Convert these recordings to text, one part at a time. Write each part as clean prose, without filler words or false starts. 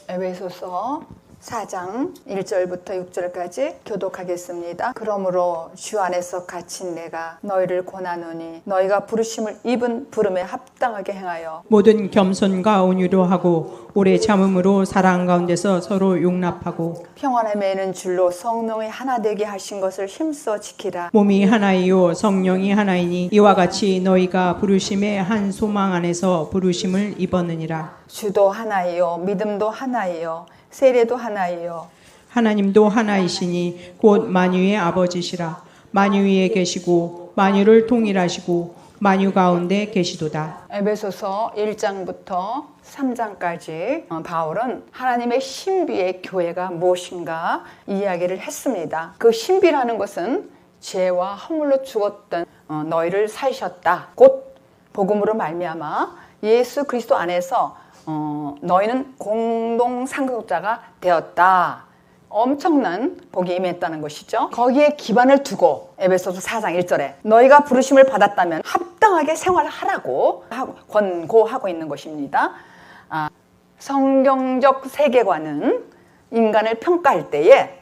에베소서 4장 1절부터 6절까지 교독하겠습니다. 그러므로 주 안에서 갇힌 내가 너희를 권하노니 너희가 부르심을 입은 부름에 합당하게 행하여 모든 겸손과 온유로 하고 오래 참음으로 사랑 가운데서 서로 용납하고 평안에 매는 줄로 성령이 하나 되게 하신 것을 힘써 지키라. 몸이 하나이요 성령이 하나이니 이와 같이 너희가 부르심의 한 소망 안에서 부르심을 입었느니라. 주도 하나이요 믿음도 하나이요 세례도 하나이요 하나님도 하나이시니 곧 만유의 아버지시라. 만유 위에 계시고 만유를 통일하시고 만유 가운데 계시도다. 에베소서 1장부터 3장까지 바울은 하나님의 신비의 교회가 무엇인가 이야기를 했습니다. 그 신비라는 것은 죄와 허물로 죽었던 너희를 살리셨다. 곧 복음으로 말미암아 예수 그리스도 안에서 너희는 공동 상속자가 되었다. 엄청난 복이 임했다는 것이죠. 거기에 기반을 두고 에베소서 4장 1절에 너희가 부르심을 받았다면 합당하게 생활하라고 권고하고 있는 것입니다. 성경적 세계관은 인간을 평가할 때에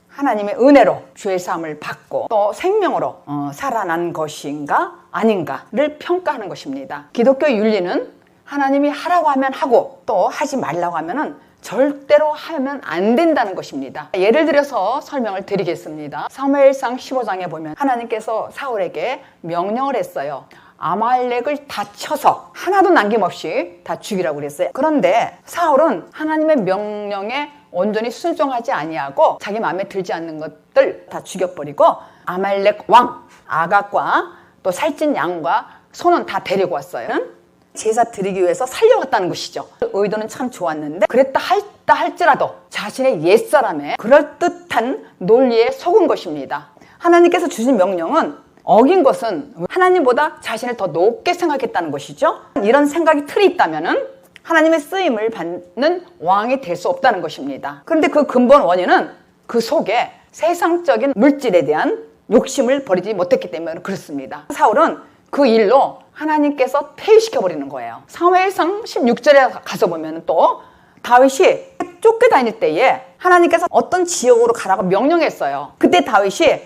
하나님의 은혜로 죄 사함을 받고 또 생명으로 살아난 것인가 아닌가를 평가하는 것입니다. 기독교 윤리는 하나님이 하라고 하면 하고 또 하지 말라고 하면은 절대로 하면 안 된다는 것입니다. 예를 들어서 설명을 드리겠습니다. 사무엘상 15장에 보면 하나님께서 사울에게 명령을 했어요. 아말렉을 다 쳐서 하나도 남김없이 다 죽이라고 그랬어요. 그런데 사울은 하나님의 명령에 온전히 순종하지 아니하고 자기 마음에 들지 않는 것들 다 죽여버리고 아말렉 왕 아각과 또 살찐 양과 소는 다 데리고 왔어요. 제사 드리기 위해서 살려갔다는 것이죠. 의도는 참 좋았는데 그랬다 할지라도 자신의 옛사람의 그럴듯한 논리에 속은 것입니다. 하나님께서 주신 명령은 어긴 것은 하나님보다 자신을 더 높게 생각했다는 것이죠. 이런 생각이 틀이 있다면 하나님의 쓰임을 받는 왕이 될 수 없다는 것입니다. 그런데 그 근본 원인은 그 속에 세상적인 물질에 대한 욕심을 버리지 못했기 때문에 그렇습니다. 사울은 그 일로 하나님께서 폐위시켜버리는 거예요. 사무엘상 16절에 가서 보면 또 다윗이 쫓겨다닐 때에 하나님께서 어떤 지역으로 가라고 명령했어요. 그때 다윗이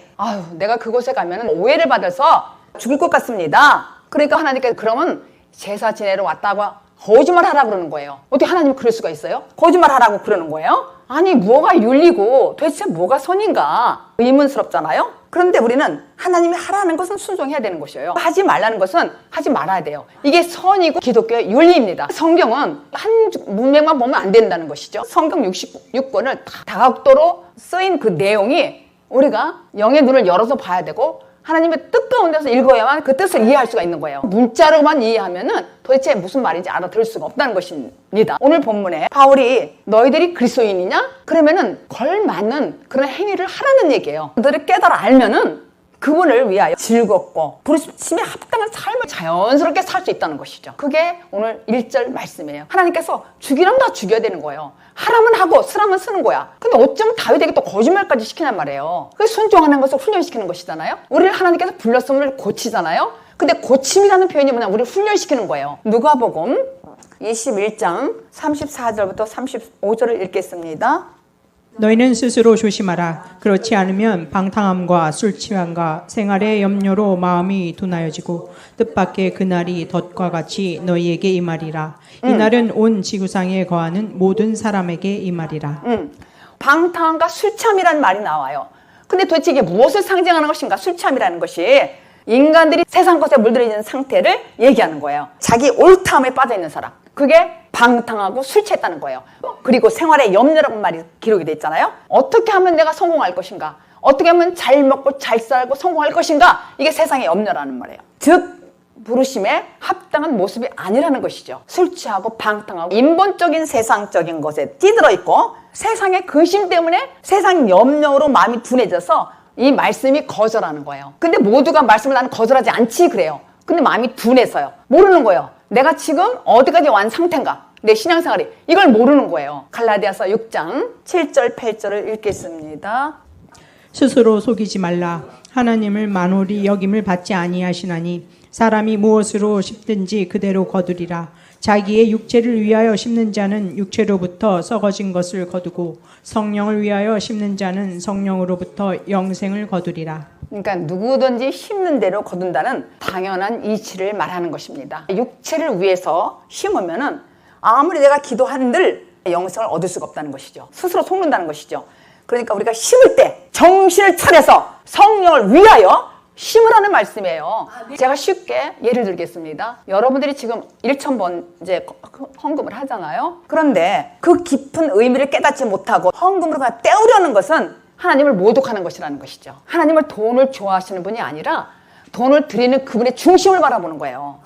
내가 그곳에 가면 오해를 받아서 죽을 것 같습니다. 그러니까 하나님께서 그러면 제사 지내러 왔다고 거짓말 하라고 그러는 거예요. 어떻게 하나님이 그럴 수가 있어요? 거짓말 하라고 그러는 거예요? 아니 뭐가 윤리고 도대체 뭐가 선인가 의문스럽잖아요. 그런데 우리는 하나님이 하라는 것은 순종해야 되는 것이에요. 하지 말라는 것은 하지 말아야 돼요. 이게 선이고 기독교의 윤리입니다. 성경은 한 문맥만 보면 안 된다는 것이죠. 성경 66권을 다각도로 쓰인 그 내용이 우리가 영의 눈을 열어서 봐야 되고 하나님의 뜻 가운데서 읽어야만 그 뜻을 이해할 수가 있는 거예요. 문자로만 이해하면은 도대체 무슨 말인지 알아들을 수가 없다는 것입니다. 오늘 본문에 바울이 너희들이 그리스도인이냐? 그러면은 걸맞는 그런 행위를 하라는 얘기예요. 그들을 깨달아 알면은 그분을 위하여 즐겁고 부르심에 합당한 삶을 자연스럽게 살 수 있다는 것이죠. 그게 오늘 1절 말씀이에요. 하나님께서 죽이라면 다 죽여야 되는 거예요. 하라면 하고 쓰라면 쓰는 거야. 근데 어쩌면 다윗에게 또 거짓말까지 시키란 말이에요. 그 순종하는 것을 훈련시키는 것이잖아요. 우리를 하나님께서 불렀으면 고치잖아요. 근데 고침이라는 표현이 뭐냐, 우리를 훈련시키는 거예요. 누가복음 21장 34절부터 35절을 읽겠습니다. 너희는 스스로 조심하라. 그렇지 않으면 방탕함과 술 취함과 생활의 염려로 마음이 둔하여지고 뜻밖의 그날이 덫과 같이 너희에게 임하리라. 이날은 온 지구상에 거하는 모든 사람에게 임하리라. 방탕함과 술 취함이라는 말이 나와요. 근데 도대체 이게 무엇을 상징하는 것인가? 술 취함이라는 것이 인간들이 세상 것에 물들어있는 상태를 얘기하는 거예요. 자기 옳다함에 빠져있는 사람. 그게 방탕하고 술 취했다는 거예요. 그리고 생활의 염려라는 말이 기록이 돼 있잖아요. 어떻게 하면 내가 성공할 것인가? 어떻게 하면 잘 먹고 잘 살고 성공할 것인가? 이게 세상의 염려라는 말이에요. 즉 부르심에 합당한 모습이 아니라는 것이죠. 술 취하고 방탕하고 인본적인 세상적인 것에 찌들어 있고 세상의 근심 때문에 세상 염려로 마음이 둔해져서 이 말씀이 거절하는 거예요. 근데 모두가 말씀을 나는 거절하지 않지 그래요. 근데 마음이 둔해서요. 모르는 거예요. 내가 지금 어디까지 완 상태인가? 내 신앙생활이 이걸 모르는 거예요. 갈라디아서 6장 7절 8절을 읽겠습니다. 스스로 속이지 말라. 하나님을 만홀히 여김을 받지 아니하시나니 사람이 무엇으로 심든지 그대로 거두리라. 자기의 육체를 위하여 심는 자는 육체로부터 썩어진 것을 거두고 성령을 위하여 심는 자는 성령으로부터 영생을 거두리라. 그러니까 누구든지 심는 대로 거둔다는 당연한 이치를 말하는 것입니다. 육체를 위해서 심으면은 아무리 내가 기도한들 영생을 얻을 수가 없다는 것이죠. 스스로 속는다는 것이죠. 그러니까 우리가 심을 때 정신을 차려서 성령을 위하여 심으라는 말씀이에요. 제가 쉽게 예를 들겠습니다. 여러분들이 지금 1,000번 이제 헌금을 하잖아요. 그런데 그 깊은 의미를 깨닫지 못하고 헌금으로 그냥 때우려는 것은 하나님을 모독하는 것이라는 것이죠. 하나님을 돈을 좋아하시는 분이 아니라 돈을 드리는 그분의 중심을 바라보는 거예요.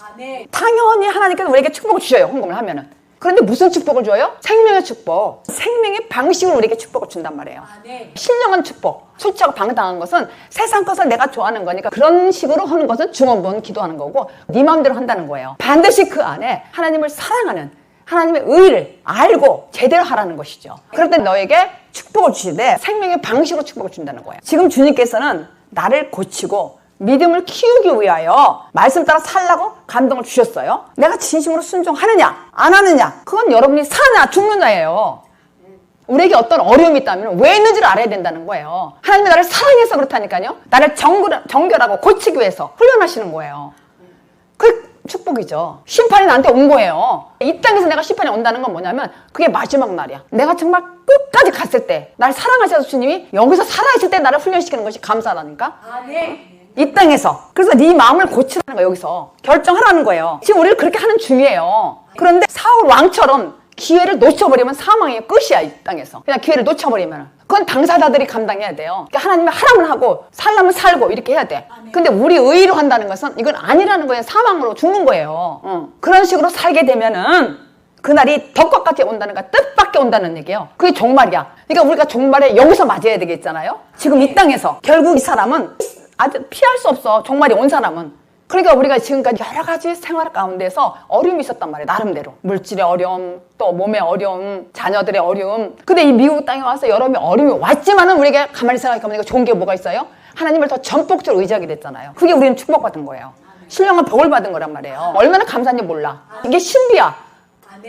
당연히 하나님께서 우리에게 축복을 주셔요. 헌금을 하면은. 그런데 무슨 축복을 줘요? 생명의 축복. 생명의 방식으로 우리에게 축복을 준단 말이에요. 신령한 축복. 술 취하고 방탕한 것은 세상 것을 내가 좋아하는 거니까 그런 식으로 하는 것은 중원본 기도하는 거고 네 마음대로 한다는 거예요. 반드시 그 안에 하나님을 사랑하는 하나님의 의를 알고 제대로 하라는 것이죠. 그럴 때 너에게 축복을 주시되 생명의 방식으로 축복을 준다는 거예요. 지금 주님께서는 나를 고치고 믿음을 키우기 위하여 말씀 따라 살라고 감동을 주셨어요. 내가 진심으로 순종하느냐 안 하느냐 그건 여러분이 사냐 죽느냐예요. 우리에게 어떤 어려움이 있다면 왜 있는지를 알아야 된다는 거예요. 하나님이 나를 사랑해서 그렇다니까요. 나를 정결하고 고치기 위해서 훈련하시는 거예요. 그 축복이죠. 심판이 나한테 온 거예요. 이 땅에서 내가 심판이 온다는 건 뭐냐면 그게 마지막 날이야. 내가 정말 끝까지 갔을 때 날 사랑하셔서 주님이 여기서 살아있을 때 나를 훈련시키는 것이 감사하다니까. 이 땅에서. 그래서 네 마음을 고치라는 거예요. 여기서 결정하라는 거예요. 지금 우리를 그렇게 하는 중이에요. 그런데 사울 왕처럼 기회를 놓쳐버리면 사망의 끝이야. 이 땅에서 그냥 기회를 놓쳐버리면 그건 당사자들이 감당해야 돼요. 그러니까 하나님이 하라면 하고 살라면 살고 이렇게 해야 돼. 근데 우리 의로 한다는 것은 이건 아니라는 거예요. 사망으로 죽는 거예요. 그런 식으로 살게 되면은 그날이 덕과 같이 온다는 거 뜻밖에 온다는 얘기예요. 그게 종말이야. 그러니까 우리가 종말에 여기서 맞아야 되겠잖아요. 지금 이 땅에서 결국 이 사람은 아주 피할 수 없어. 종말이 온 사람은. 그러니까 우리가 지금까지 여러 가지 생활 가운데서 어려움이 있었단 말이에요. 나름대로. 물질의 어려움, 또 몸의 어려움, 자녀들의 어려움. 근데 이 미국 땅에 와서 여러 어려움이 왔지만은 우리에게 가만히 생각해보니까 좋은 게 뭐가 있어요? 하나님을 더 전폭적으로 의지하게 됐잖아요. 그게 우리는 축복받은 거예요. 신령한 복을 받은 거란 말이에요. 얼마나 감사한지 몰라. 이게 신비야.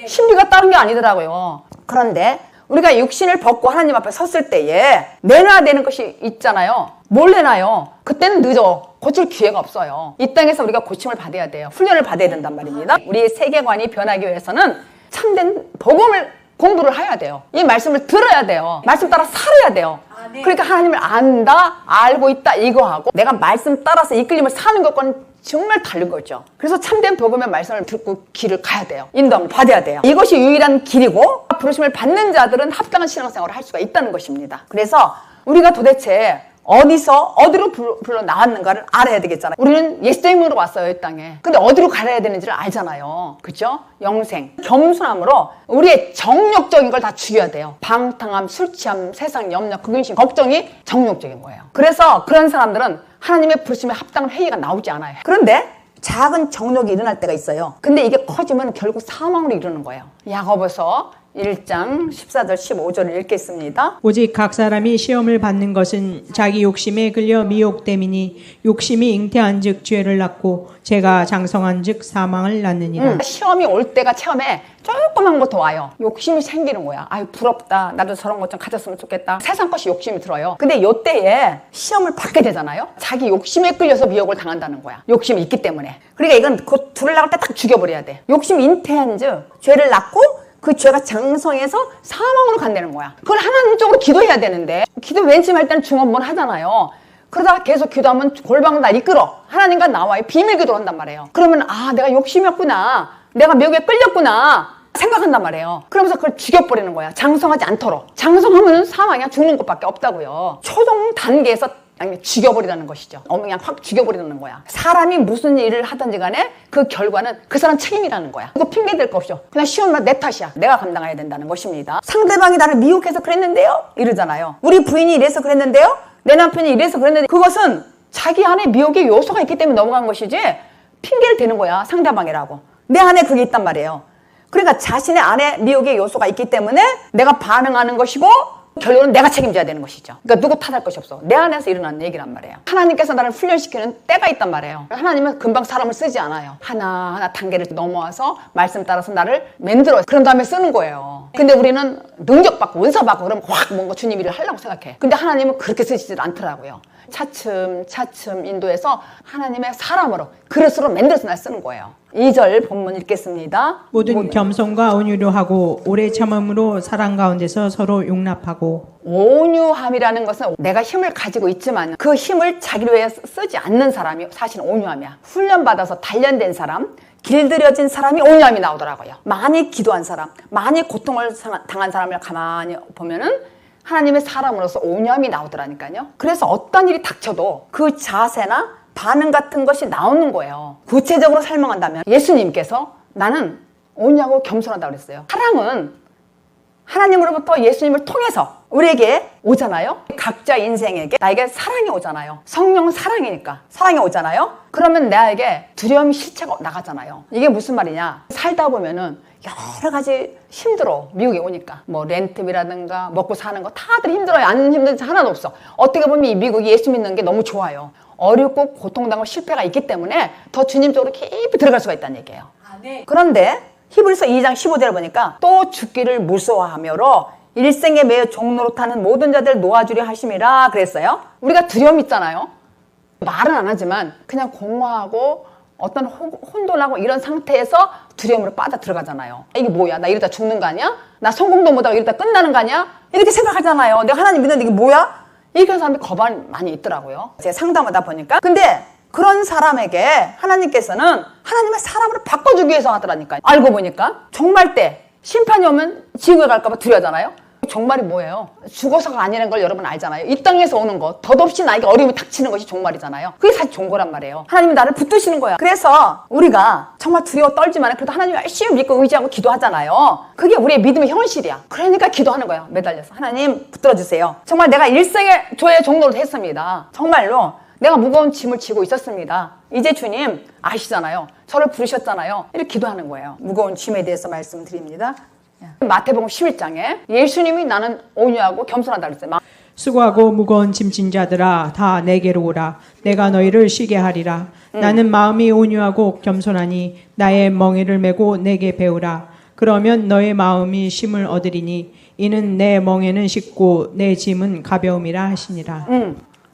신비가 다른 게 아니더라고요. 그런데 우리가 육신을 벗고 하나님 앞에 섰을 때에 내놔야 되는 것이 있잖아요. 뭘 내놔요? 그때는 늦어. 고칠 기회가 없어요. 이 땅에서 우리가 고침을 받아야 돼요. 훈련을 받아야 된단 말입니다. 우리의 세계관이 변하기 위해서는 참된 복음을 공부를 해야 돼요. 이 말씀을 들어야 돼요. 말씀 따라 살아야 돼요. 그러니까 하나님을 안다, 알고 있다 이거하고 내가 말씀 따라서 이끌림을 사는 것과는 정말 다른 거죠. 그래서 참된 복음의 말씀을 듣고 길을 가야 돼요. 인도함을 받아야 돼요. 이것이 유일한 길이고 부르심을 받는 자들은 합당한 신앙생활을 할 수가 있다는 것입니다. 그래서 우리가 도대체 어디로 불러 나왔는가를 알아야 되겠잖아요. 우리는 예수님으로 왔어요, 이 땅에. 근데 어디로 가야 되는지를 알잖아요. 그죠? 영생. 겸손함으로 우리의 정욕적인 걸 다 죽여야 돼요. 방탕함, 술 취함, 세상 염려, 근심, 걱정이 정욕적인 거예요. 그래서 그런 사람들은 하나님의 부르심에 합당한 회의가 나오지 않아요. 그런데 작은 정욕이 일어날 때가 있어요. 근데 이게 커지면 결국 사망으로 이르는 거예요. 야고보서 1장 14절 15절을 읽겠습니다. 오직 각 사람이 시험을 받는 것은 자기 욕심에 끌려 미혹됨이니 욕심이 잉태한 즉 죄를 낳고 죄가 장성한 즉 사망을 낳느니라. 시험이 올 때가 처음에 조그만 것부터 와요. 욕심이 생기는 거야. 아유 부럽다. 나도 저런 것 좀 가졌으면 좋겠다. 세상 것이 욕심이 들어요. 근데 요때에 시험을 받게 되잖아요. 자기 욕심에 끌려서 미혹을 당한다는 거야. 욕심이 있기 때문에. 그러니까 이건 곧 불을 나갈 때 딱 죽여버려야 돼. 욕심이 잉태한 즉 죄를 낳고 그 죄가 장성해서 사망으로 간다는 거야. 그걸 하나님 쪽으로 기도해야 되는데 기도 왠지 할 때는 중원문 하잖아요. 그러다가 계속 기도하면 골방을 날 이끌어. 하나님과 나와의 비밀 기도를 한단 말이에요. 그러면 아 내가 욕심이었구나. 내가 미혹에 끌렸구나 생각한단 말이에요. 그러면서 그걸 죽여버리는 거야. 장성하지 않도록. 장성하면 사망이야. 죽는 것밖에 없다고요. 초동 단계에서 죽여버리라는 것이죠. 그냥 확 죽여버리는 거야. 사람이 무슨 일을 하든지 간에 그 결과는 그 사람 책임이라는 거야. 이거 핑계 댈 거 없죠. 그냥 시험만 내 탓이야. 내가 감당해야 된다는 것입니다. 상대방이 나를 미혹해서 그랬는데요? 이러잖아요. 우리 부인이 이래서 그랬는데요? 내 남편이 이래서 그랬는데 그것은 자기 안에 미혹의 요소가 있기 때문에 넘어간 것이지 핑계를 대는 거야. 상대방이라고. 내 안에 그게 있단 말이에요. 그러니까 자신의 안에 미혹의 요소가 있기 때문에 내가 반응하는 것이고 결론은 내가 책임져야 되는 것이죠. 그러니까 누구 탓할 것이 없어. 내 안에서 일어나는 얘기란 말이에요. 하나님께서 나를 훈련시키는 때가 있단 말이에요. 하나님은 금방 사람을 쓰지 않아요. 하나하나 단계를 넘어와서 말씀 따라서 나를 만들어요. 그런 다음에 쓰는 거예요. 근데 우리는 능력받고 은사받고 그러면 확 뭔가 주님 일을 하려고 생각해. 근데 하나님은 그렇게 쓰시질 않더라고요. 차츰 인도해서 하나님의 사람으로 그릇으로 만들어서 날 쓰는 거예요. 2절 본문 읽겠습니다. 모든 겸손과 온유로 하고 오래 참음으로 사랑 가운데서 서로 용납하고. 온유함이라는 것은 내가 힘을 가지고 있지만 그 힘을 자기를 위해 쓰지 않는 사람이 사실 온유함이야. 훈련받아서 단련된 사람, 길들여진 사람이 온유함이 나오더라고요. 많이 기도한 사람, 많이 고통을 당한 사람을 가만히 보면은 하나님의 사람으로서 온유함이 나오더라니까요. 그래서 어떤 일이 닥쳐도 그 자세나 반응 같은 것이 나오는 거예요. 구체적으로 설명한다면 예수님께서 나는 온유하고 겸손하다고 그랬어요. 사랑은 하나님으로부터 예수님을 통해서 우리에게 오잖아요. 각자 인생에게 나에게 사랑이 오잖아요. 성령 사랑이니까 사랑이 오잖아요. 그러면 나에게 두려움이 실체가 나가잖아요. 이게 무슨 말이냐, 살다 보면은 여러 가지 힘들어. 미국에 오니까 뭐 렌트비라든가 먹고 사는 거 다들 힘들어요. 안 힘든 게 하나도 없어. 어떻게 보면 이 미국이 예수 믿는 게 너무 좋아요. 어렵고 고통당하고 실패가 있기 때문에 더 주님 쪽으로 깊이 들어갈 수가 있다는 얘기예요. 그런데 히브리서 2장 15절을 보니까 또 죽기를 무서워하며로 일생에 매여 종로로 타는 모든 자들 놓아주려 하심이라 그랬어요. 우리가 두려움이 있잖아요. 말은 안 하지만 그냥 공허하고 어떤 혼돈하고 이런 상태에서 두려움으로 빠져 들어가잖아요. 이게 뭐야? 나 이러다 죽는 거 아니야? 나 성공도 못하고 이러다 끝나는 거 아니야? 이렇게 생각하잖아요. 내가 하나님 믿는데 이게 뭐야? 이런 사람이 거반 많이 있더라고요. 제가 상담하다 보니까. 근데 그런 사람에게 하나님께서는 하나님의 사람으로 바꿔주기 위해서 하더라니까요. 알고 보니까 종말 때 심판이 오면 지옥에 갈까 봐 두려워하잖아요. 종말이 뭐예요? 죽어서가 아니라는 걸 여러분 알잖아요. 이 땅에서 오는 거, 덧없이 나에게 어려움이 닥치는 것이 종말이잖아요. 그게 사실 종거란 말이에요. 하나님이 나를 붙드시는 거야. 그래서 우리가 정말 두려워 떨지만 그래도 하나님 열심히 믿고 의지하고 기도하잖아요. 그게 우리의 믿음의 현실이야. 그러니까 기도하는 거예요. 매달려서. 하나님 붙들어주세요. 정말 내가 일생의 조의 종로를 했습니다. 정말로 내가 무거운 짐을 지고 있었습니다. 이제 주님 아시잖아요. 저를 부르셨잖아요. 이렇게 기도하는 거예요. 무거운 짐에 대해서 말씀드립니다. 마태복음 11장에 예수님이 나는 온유하고 겸손하다 그랬어요. 수고하고 무거운 짐진 자들아 다 내게로 오라. 내가 너희를 쉬게 하리라. 나는 마음이 온유하고 겸손하니 나의 멍에를 메고 내게 배우라. 그러면 너의 마음이 쉼을 얻으리니 이는 내 멍에는 쉽고 내 짐은 가벼움이라 하시니라.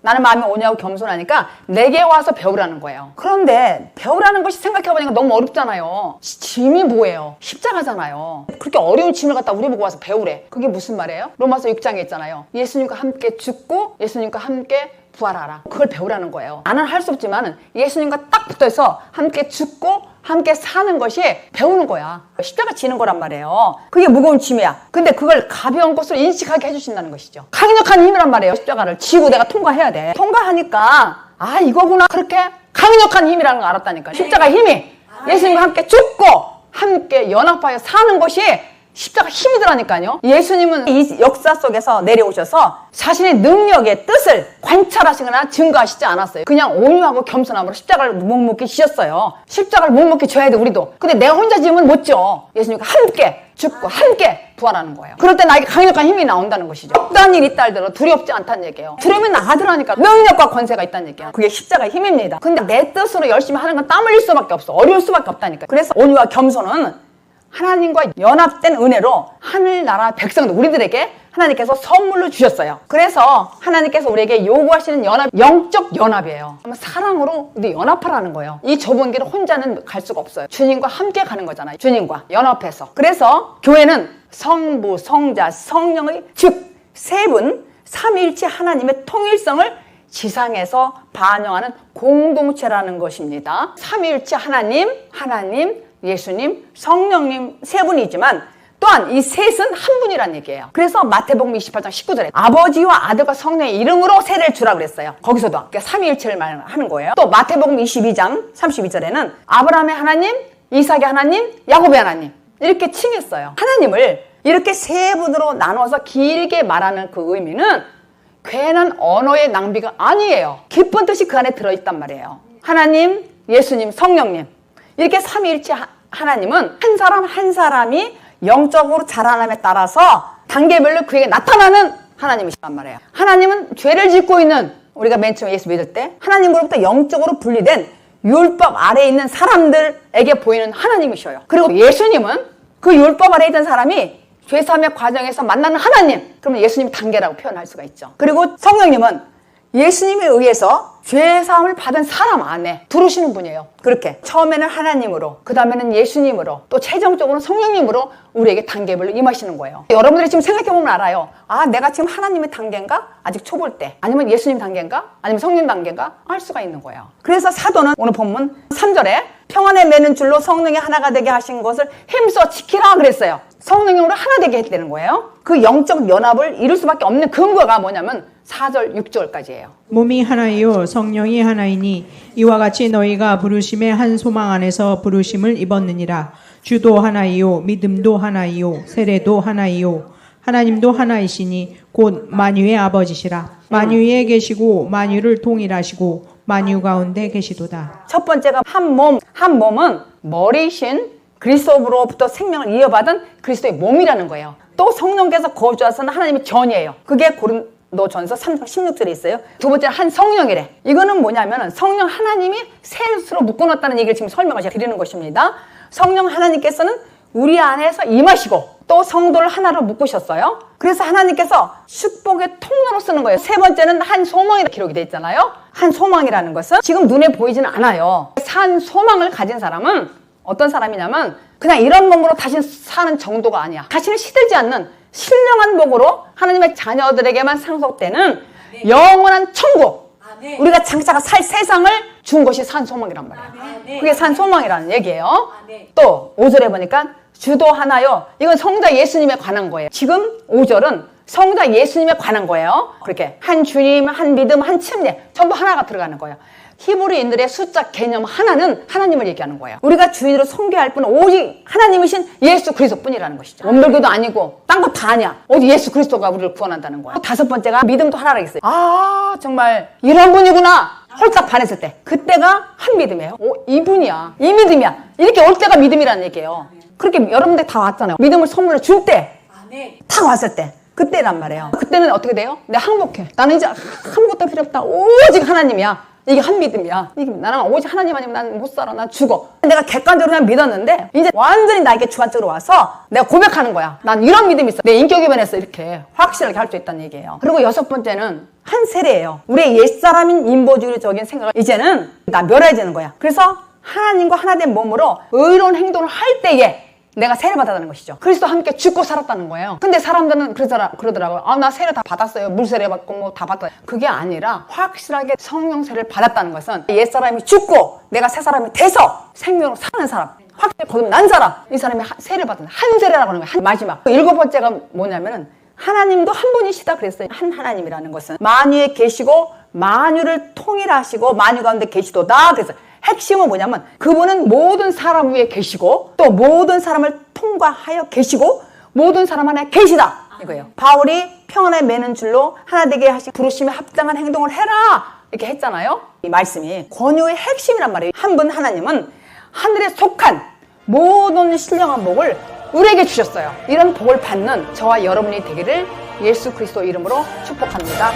나는 마음이 온유하고 겸손하니까 내게 와서 배우라는 거예요. 그런데 배우라는 것이 생각해보니까 너무 어렵잖아요. 짐이 뭐예요? 십자가잖아요. 그렇게 어려운 짐을 갖다 우리 보고 와서 배우래. 그게 무슨 말이에요? 로마서 6장에 있잖아요. 예수님과 함께 죽고 예수님과 함께 부활하라. 그걸 배우라는 거예요. 나는 할 수 없지만 예수님과 딱 붙어서 함께 죽고 함께 사는 것이 배우는 거야. 십자가 지는 거란 말이에요. 그게 무거운 짐이야. 근데 그걸 가벼운 것으로 인식하게 해주신다는 것이죠. 강력한 힘이란 말이에요. 십자가를 지고 내가 통과해야 돼. 통과하니까 아 이거구나. 그렇게 강력한 힘이라는 걸 알았다니까. 십자가 힘이 예수님과 함께 죽고 함께 연합하여 사는 것이 십자가 힘이더라니까요. 예수님은 이 역사 속에서 내려오셔서 자신의 능력의 뜻을 관찰하시거나 증거하시지 않았어요. 그냥 온유하고 겸손함으로 십자가를 묵묵히 지셨어요. 십자가를 묵묵히 져야 돼 우리도. 근데 내가 혼자 지으면 못 져. 예수님과 함께 죽고 함께 부활하는 거예요. 그럴 때 나에게 강력한 힘이 나온다는 것이죠. 어떠한 일이 있다 할지라도 두렵지 않다는 얘기예요. 두려움이 나가더라니까. 능력과 권세가 있다는 얘기야. 그게 십자가의 힘입니다. 근데 내 뜻으로 열심히 하는 건 땀 흘릴 수밖에 없어. 어려울 수밖에 없다니까. 그래서 온유와 겸손은 하나님과 연합된 은혜로 하늘나라 백성들 우리들에게 하나님께서 선물로 주셨어요. 그래서 하나님께서 우리에게 요구하시는 연합, 영적 연합이에요. 사랑으로 우리 연합하라는 거예요. 이 좁은 길을 혼자는 갈 수가 없어요. 주님과 함께 가는 거잖아요. 주님과 연합해서. 그래서 교회는 성부, 성자, 성령의 즉 세 분 삼위일체 하나님의 통일성을 지상에서 반영하는 공동체라는 것입니다. 삼위일체 하나님, 예수님, 성령님 세 분이지만 또한 이 셋은 한 분이란 얘기예요. 그래서 마태복음 28장 19절에 아버지와 아들과 성령의 이름으로 세례를 주라 그랬어요. 거기서도 그러니까 삼위일체를 말하는 거예요. 또 마태복음 22장 32절에는 아브라함의 하나님, 이삭의 하나님, 야곱의 하나님 이렇게 칭했어요. 하나님을 이렇게 세 분으로 나눠서 길게 말하는 그 의미는 괜한 언어의 낭비가 아니에요. 깊은 뜻이 그 안에 들어있단 말이에요. 하나님, 예수님, 성령님 이렇게 삼위일체 하나님은 한 사람 한 사람이 영적으로 자라남에 따라서 단계별로 그에게 나타나는 하나님이시란 말이에요. 하나님은 죄를 짓고 있는, 우리가 맨 처음에 예수 믿을 때 하나님으로부터 영적으로 분리된 율법 아래에 있는 사람들에게 보이는 하나님이셔요. 그리고 예수님은 그 율법 아래에 있던 사람이 죄사함의 과정에서 만나는 하나님, 그러면 예수님 단계라고 표현할 수가 있죠. 그리고 성령님은 예수님에 의해서 죄사함을 받은 사람 안에 들어오시는 분이에요. 그렇게 처음에는 하나님으로, 그 다음에는 예수님으로, 또 최종적으로는 성령님으로 우리에게 단계별로 임하시는 거예요. 여러분들이 지금 생각해보면 알아요. 아, 내가 지금 하나님의 단계인가? 아직 초볼 때. 아니면 예수님 단계인가? 아니면 성령 단계인가? 알 수가 있는 거예요. 그래서 사도는 오늘 본문 3절에 평안에 매는 줄로 성령이 하나가 되게 하신 것을 힘써 지키라 그랬어요. 성령으로 하나 되게 했다는 거예요. 그 영적 연합을 이룰 수밖에 없는 근거가 뭐냐면 4절, 6절까지예요. 몸이 하나이요 성령이 하나이니 이와 같이 너희가 부르심의 한 소망 안에서 부르심을 입었느니라. 주도 하나이요 믿음도 하나이요 세례도 하나이요 하나님도 하나이시니 곧 만유의 아버지시라. 만유에 계시고 만유를 통일하시고 만유 가운데 계시도다. 첫 번째가 한 몸, 한 몸은 머리신 그리스도로부터 생명을 이어받은 그리스도의 몸이라는 거예요. 또 성령께서 거주하시는 하나님의 전이에요. 그게 고린도전서 3장 16절에 있어요. 두 번째는 한 성령이래. 이거는 뭐냐면 성령 하나님이 셋으로 묶어놨다는 얘기를 지금 설명을 제가 드리는 것입니다. 성령 하나님께서는 우리 안에서 임하시고 또 성도를 하나로 묶으셨어요. 그래서 하나님께서 축복의 통로로 쓰는 거예요. 세 번째는 한 소망이라고 기록이 되어 있잖아요. 한 소망이라는 것은 지금 눈에 보이지는 않아요. 한 소망을 가진 사람은 어떤 사람이냐면 그냥 이런 몸으로 다시 사는 정도가 아니야. 다시는 시들지 않는 신령한 복으로 하나님의 자녀들에게만 상속되는 영원한 천국, 우리가 장차가 살 세상을 준 것이 산 소망이란 말이에요. 그게 산 소망이라는 얘기예요. 또 5절에 보니까 주도 하나요. 이건 성자 예수님에 관한 거예요. 지금 5절은 성자 예수님에 관한 거예요. 그렇게 한 주님, 한 믿음, 한 침례 전부 하나가 들어가는 거예요. 히브리인들의 숫자 개념 하나는 하나님을 얘기하는 거예요. 우리가 주인으로 섬겨야 할 분은 오직 하나님이신 예수 그리스도뿐이라는 것이죠. 원불교도 아니고 딴 거 다 아니야. 오직 예수 그리스도가 우리를 구원한다는 거예요. 다섯 번째가 믿음도 하나라 했어요. 아, 정말 이런 분이구나 홀딱 반했을 때 그때가 한 믿음이에요. 오, 이분이야, 이 믿음이야. 이렇게 올 때가 믿음이라는 얘기예요. 그렇게 여러분들 다 왔잖아요. 믿음을 선물로 줄 때, 다 왔을 때 그때란 말이에요. 그때는 어떻게 돼요? 내가 항복해. 나는 이제 아무것도 필요 없다. 오직 하나님이야. 이게 한 믿음이야. 이게 나랑 오직 하나님 아니면 난 못 살아. 난 죽어. 내가 객관적으로 그냥 믿었는데 이제 완전히 나에게 주관적으로 와서 내가 고백하는 거야. 난 이런 믿음이 있어. 내 인격이 변했어. 이렇게 확실하게 할 수 있다는 얘기예요. 그리고 여섯 번째는 한 세례예요. 우리의 옛사람인 인보주의적인 생각을 이제는 나 멸해지는 거야. 그래서 하나님과 하나 된 몸으로 의로운 행동을 할 때에 내가 세례 받았다는 것이죠. 그리스도와 함께 죽고 살았다는 거예요. 근데 사람들은 그러더라고요. 아, 나 세례 다 받았어요. 물 세례 받고 뭐 다 받았어요. 그게 아니라 확실하게 성령 세례를 받았다는 것은 옛사람이 죽고 내가 새 사람이 돼서 생명으로 사는 사람, 확실히 거듭난 사람, 이 사람이 세례를 받은 한 세례라고 하는 거예요. 한 마지막. 일곱 번째가 뭐냐면은 하나님도 한 분이시다 그랬어요. 한 하나님이라는 것은 만유에 계시고 만유를 통일하시고 만유 가운데 계시도다 그래서 핵심은 뭐냐면 그분은 모든 사람 위에 계시고 또 모든 사람을 통과하여 계시고 모든 사람 안에 계시다 이거예요. 바울이 평안에 매는 줄로 하나 되게 하신 부르심에 합당한 행동을 해라 이렇게 했잖아요. 이 말씀이 권유의 핵심이란 말이에요. 한 분 하나님은 하늘에 속한 모든 신령한 복을 우리에게 주셨어요. 이런 복을 받는 저와 여러분이 되기를 예수 그리스도 이름으로 축복합니다.